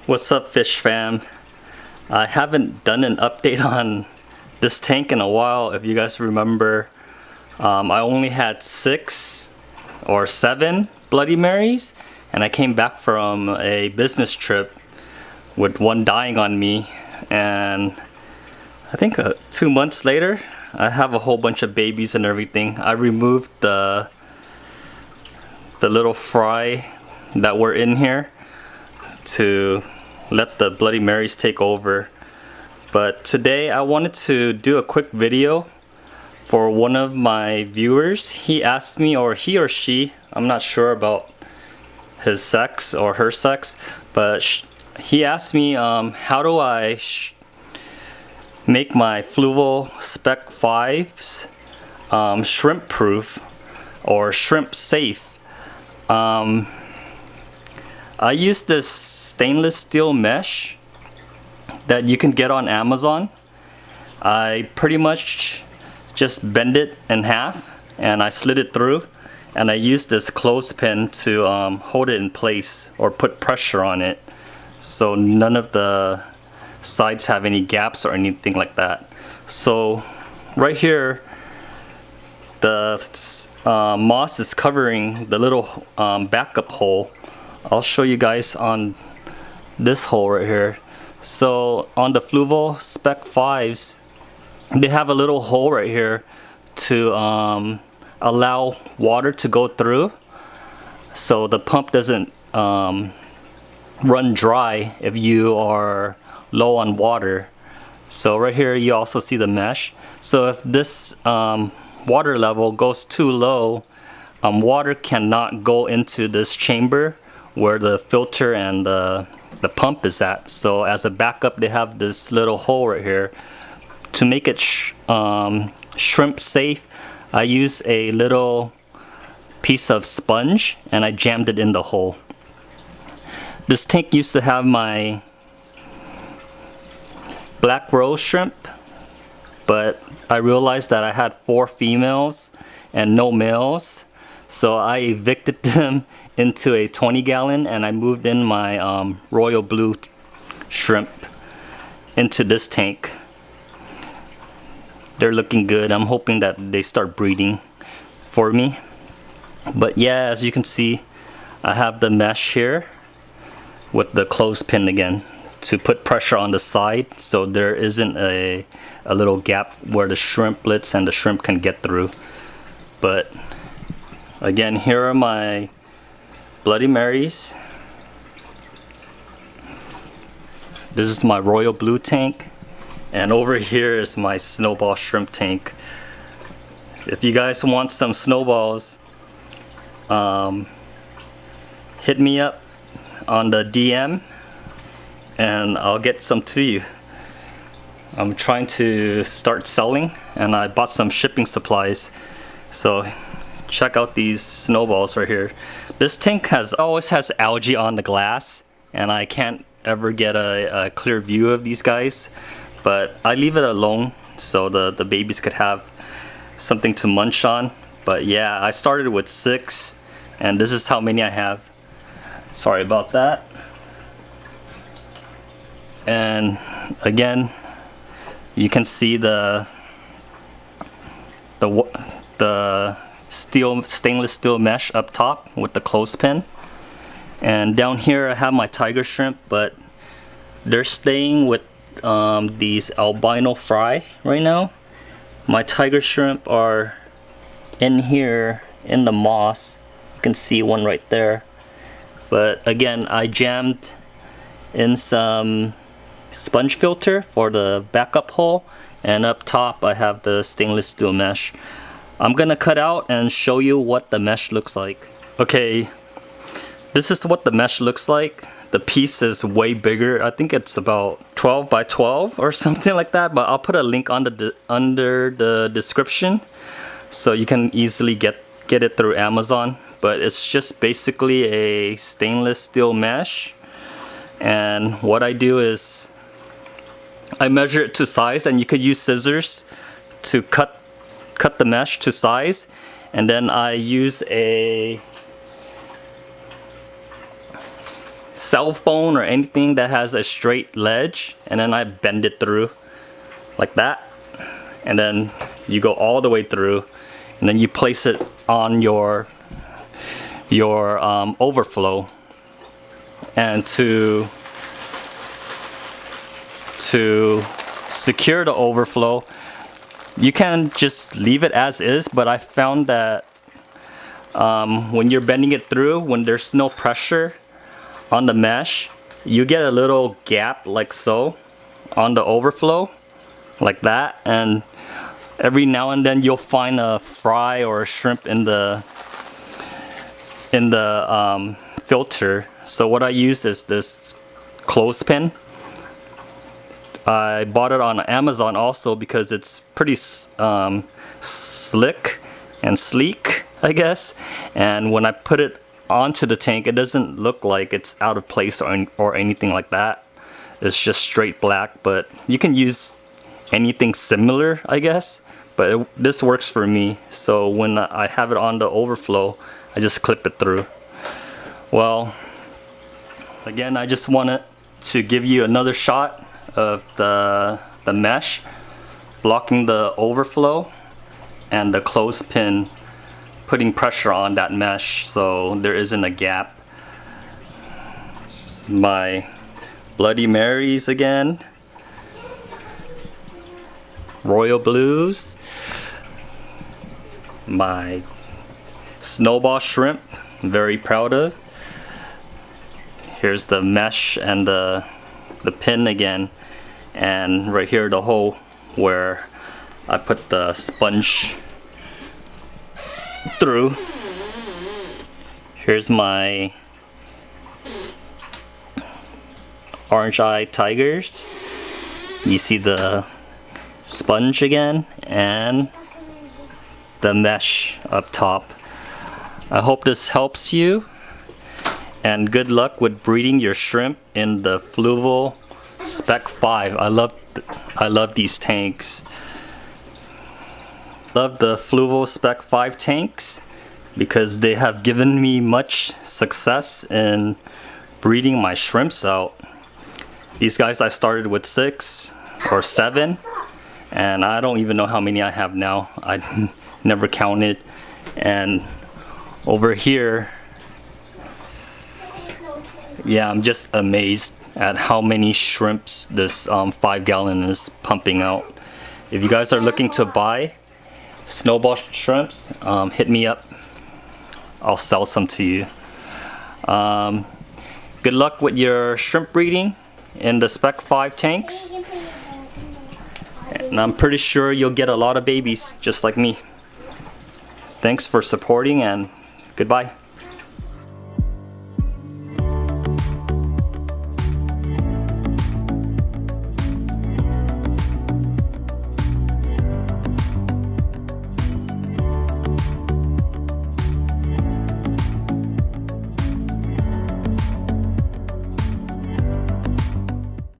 What's up, fish fam? I haven't done an update on this tank in a while. If you guys remember, I only had 6 or 7 Bloody Marys, and I came back from a business trip with one dying on me, and I think 2 months later I have a whole bunch of babies and everything. I removed the little fry that were in here to let the Bloody Marys take over. But today I wanted to do a quick video for one of my viewers. He asked me, or he or she, I'm not sure about his sex or her sex, but he asked me how do I make my Fluval Spec 5s shrimp proof or shrimp safe. I use this stainless steel mesh that you can get on Amazon. I pretty much just bend it in half and I slid it through, and I use this clothespin to hold it in place or put pressure on it so none of the sides have any gaps or anything like that. So right here the moss is covering the little backup hole. I'll show you guys on this hole right here. So on the Fluval Spec 5s, they have a little hole right here to allow water to go through, so the pump doesn't run dry if you are low on water. So right here you also see the mesh. So if this water level goes too low, water cannot go into this chamber where the filter and the pump is at. So as a backup, they have this little hole right here. To make it shrimp safe, I use a little piece of sponge and I jammed it in the hole. This tank used to have my black rose shrimp, but I realized that I had 4 females and no males. So I evicted them into a 20-gallon and I moved in my royal blue shrimp into this tank. They're looking good. I'm hoping that they start breeding for me. But yeah, as you can see, I have the mesh here with the clothespin again to put pressure on the side so there isn't a little gap where the shrimplets and the shrimp can get through. But again, here are my Bloody Marys. This is my royal blue tank, and over here is my snowball shrimp tank. If you guys want some snowballs, hit me up on the DM and I'll get some to you. I'm trying to start selling and I bought some shipping supplies, so check out these snowballs right here. This tank always has algae on the glass and I can't ever get a clear view of these guys, but I leave it alone so the babies could have something to munch on. But yeah, I started with 6 and this is how many I have. Sorry about that. And again, you can see the stainless steel mesh up top with the clothespin, and down here I have my tiger shrimp, but they're staying with these albino fry right now. My tiger shrimp are in here in the moss. You can see one right there, but again I jammed in some sponge filter for the backup hole, and up top I have the stainless steel mesh. I'm gonna cut out and show you what the mesh looks like. Okay, this is what the mesh looks like. The piece is way bigger. I think it's about 12 by 12 or something like that, but I'll put a link on under the description so you can easily get it through Amazon. But it's just basically a stainless steel mesh, and what I do is I measure it to size, and you could use scissors to cut the mesh to size, and then I use a cell phone or anything that has a straight ledge, and then I bend it through like that, and then you go all the way through, and then you place it on your overflow. And to secure the overflow, you can just leave it as is, but I found that when you're bending it through, when there's no pressure on the mesh, you get a little gap like so on the overflow, like that, and every now and then you'll find a fry or a shrimp in the filter. So what I use is this clothespin. I bought it on Amazon also because it's pretty slick and sleek, I guess. And when I put it onto the tank, it doesn't look like it's out of place or anything like that. It's just straight black, but you can use anything similar, I guess. But this works for me. So when I have it on the overflow, I just clip it through. Well, again, I just wanted to give you another shot of the mesh blocking the overflow and the clothespin putting pressure on that mesh so there isn't a gap. My Bloody Marys again, Royal Blues, my snowball shrimp, I'm very proud of. Here's the mesh and the pin again, and right here the hole where I put the sponge through. Here's my orange eye tigers. You see the sponge again and the mesh up top. I hope this helps you, and good luck with breeding your shrimp in the Fluval Spec 5. I love these tanks. Love the Fluval Spec 5 tanks because they have given me much success in breeding my shrimps out. These guys I started with 6 or 7, and I don't even know how many I have now. I never counted. And over here, yeah, I'm just amazed at how many shrimps this 5-gallon is pumping out. If you guys are looking to buy snowball shrimps, hit me up. I'll sell some to you. Good luck with your shrimp breeding in the Spec 5 tanks, and I'm pretty sure you'll get a lot of babies just like me. Thanks for supporting, and goodbye.